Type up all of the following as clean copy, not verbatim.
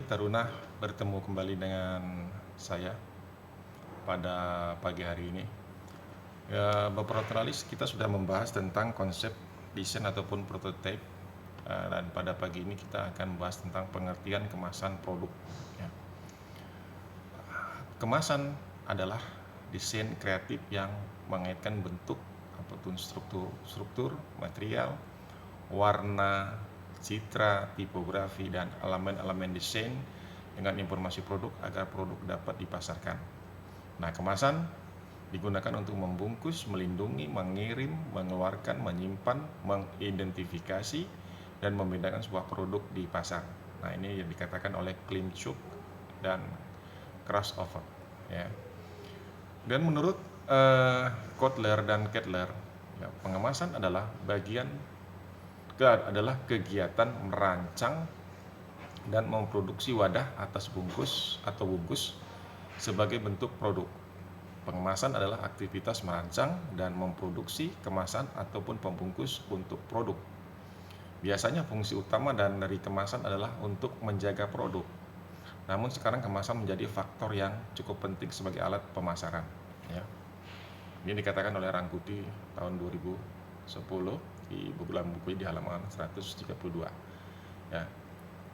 Taruna, bertemu kembali dengan saya pada pagi hari ini. Ya, beberapa kali kita sudah membahas tentang konsep desain ataupun prototype, dan pada pagi ini kita akan membahas tentang pengertian kemasan produk. Ya. Kemasan adalah desain kreatif yang mengaitkan bentuk ataupun struktur, material, warna, citra, tipografi, dan elemen-elemen desain dengan informasi produk agar produk dapat dipasarkan. Nah, kemasan digunakan untuk membungkus, melindungi, mengirim, mengeluarkan, menyimpan, mengidentifikasi, dan membedakan sebuah produk di pasar. Nah, ini yang dikatakan oleh Klimchuk dan Crossover. Ya. Dan menurut Kotler dan Kettler, ya, pengemasan adalah kegiatan merancang dan memproduksi wadah atas bungkus atau bungkus sebagai bentuk produk. Pengemasan adalah aktivitas merancang dan memproduksi kemasan ataupun pembungkus untuk produk. Biasanya fungsi utama dari kemasan adalah untuk menjaga produk. Namun sekarang kemasan menjadi faktor yang cukup penting sebagai alat pemasaran. Ya. Ini dikatakan oleh Rangkuti tahun 2010 di dalam buku di halaman 132. Ya.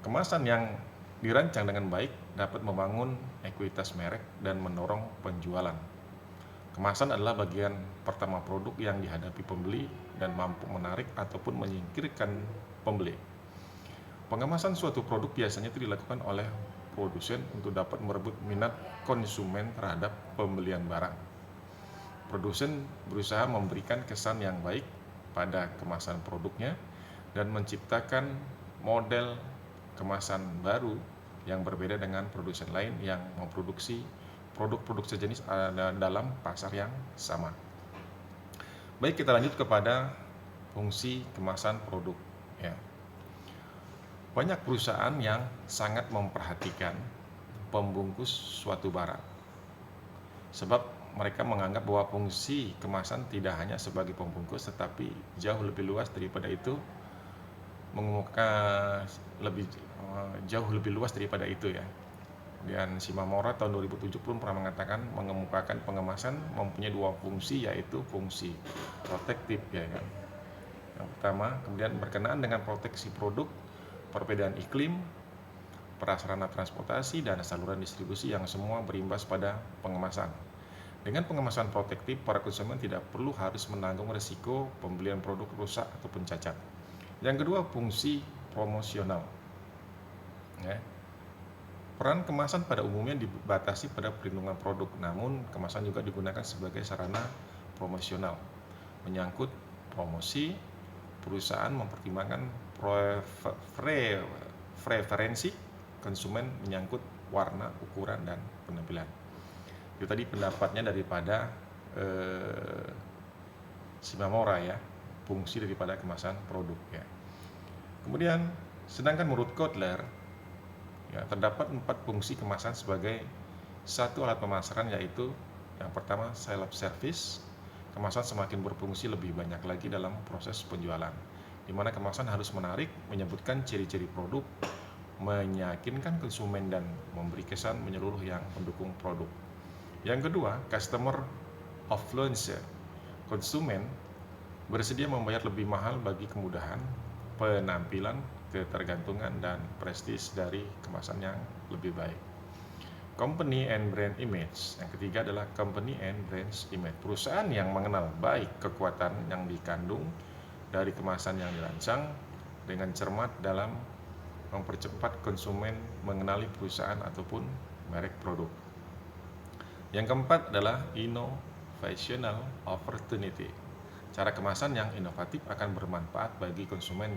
Kemasan yang dirancang dengan baik dapat membangun ekuitas merek dan mendorong penjualan. Kemasan adalah bagian pertama produk yang dihadapi pembeli dan mampu menarik ataupun menyingkirkan pembeli. Pengemasan suatu produk biasanya itu dilakukan oleh produsen untuk dapat merebut minat konsumen terhadap pembelian barang. Produsen berusaha memberikan kesan yang baik pada kemasan produknya dan menciptakan model kemasan baru yang berbeda dengan produsen lain yang memproduksi produk-produk sejenis dalam pasar yang sama. Baik, kita lanjut kepada fungsi kemasan produk. Ya. Banyak perusahaan yang sangat memperhatikan pembungkus suatu barang, sebab mereka menganggap bahwa fungsi kemasan tidak hanya sebagai pembungkus, tetapi jauh lebih luas daripada itu, jauh lebih luas daripada itu ya. Dan Shimamura tahun 2007 pun pernah mengemukakan pengemasan mempunyai dua fungsi, yaitu fungsi protektif ya kan. Yang pertama, kemudian berkenaan dengan proteksi produk, perbedaan iklim, prasarana transportasi, dan saluran distribusi yang semua berimbas pada pengemasan. Dengan pengemasan protektif, para konsumen tidak perlu harus menanggung risiko pembelian produk rusak ataupun cacat. Yang kedua, fungsi promosional. Ya. Peran kemasan pada umumnya dibatasi pada perlindungan produk, namun kemasan juga digunakan sebagai sarana promosional. Menyangkut promosi, perusahaan mempertimbangkan preferensi konsumen menyangkut warna, ukuran, dan penampilan. Itu tadi pendapatnya daripada Shimamura ya, fungsi daripada kemasan produk ya. Kemudian, sedangkan menurut Kotler, ya, terdapat 4 fungsi kemasan sebagai satu alat pemasaran, yaitu yang pertama, self service. Kemasan semakin berfungsi lebih banyak lagi dalam proses penjualan, di mana kemasan harus menarik, menyebutkan ciri-ciri produk, meyakinkan konsumen, dan memberi kesan menyeluruh yang mendukung produk. Yang kedua, customer affluence. Konsumen bersedia membayar lebih mahal bagi kemudahan, penampilan, ketergantungan, dan prestis dari kemasan yang lebih baik. Company and brand image. Yang ketiga adalah company and brand image. Perusahaan yang mengenal baik kekuatan yang dikandung dari kemasan yang dirancang dengan cermat dalam mempercepat konsumen mengenali perusahaan ataupun merek produk. Yang keempat adalah innovational opportunity. Cara kemasan yang inovatif akan bermanfaat bagi konsumen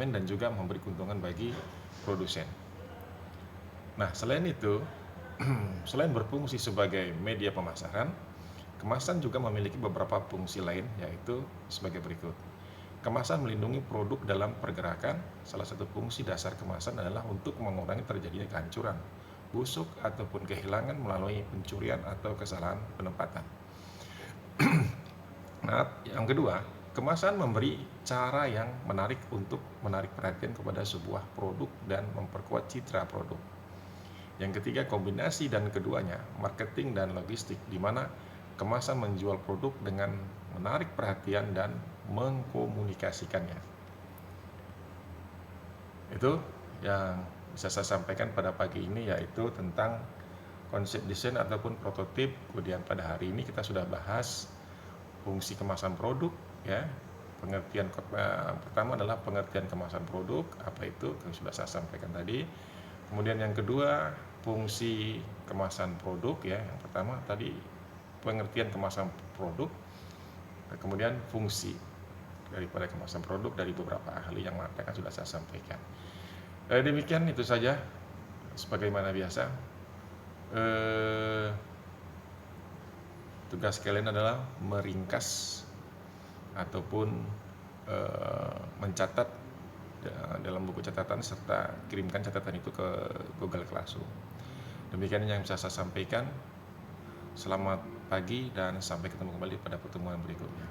dan juga memberi keuntungan bagi produsen. Nah, selain itu, selain berfungsi sebagai media pemasaran, kemasan juga memiliki beberapa fungsi lain, yaitu sebagai berikut. Kemasan melindungi produk dalam pergerakan. Salah satu fungsi dasar kemasan adalah untuk mengurangi terjadinya kehancuran, busuk, ataupun kehilangan melalui pencurian atau kesalahan penempatan. Nah, yang kedua, kemasan memberi cara yang menarik untuk menarik perhatian kepada sebuah produk dan memperkuat citra produk. Yang ketiga, kombinasi dan keduanya, marketing dan logistik, di mana kemasan menjual produk dengan menarik perhatian dan mengkomunikasikannya. Itu yang bisa saya sampaikan pada pagi ini, yaitu tentang konsep desain ataupun prototip. Kemudian pada hari ini kita sudah bahas fungsi kemasan produk, ya. Pengertian pertama adalah pengertian kemasan produk, apa itu yang sudah saya sampaikan tadi. Kemudian yang kedua, fungsi kemasan produk, ya. Yang pertama tadi pengertian kemasan produk, kemudian fungsi daripada kemasan produk dari beberapa ahli yang mengatakan sudah saya sampaikan. Demikian, itu saja. Sebagaimana biasa, tugas kalian adalah meringkas ataupun mencatat dalam buku catatan serta kirimkan catatan itu ke Google Classroom. Demikian yang bisa saya sampaikan. Selamat pagi dan sampai ketemu kembali pada pertemuan berikutnya.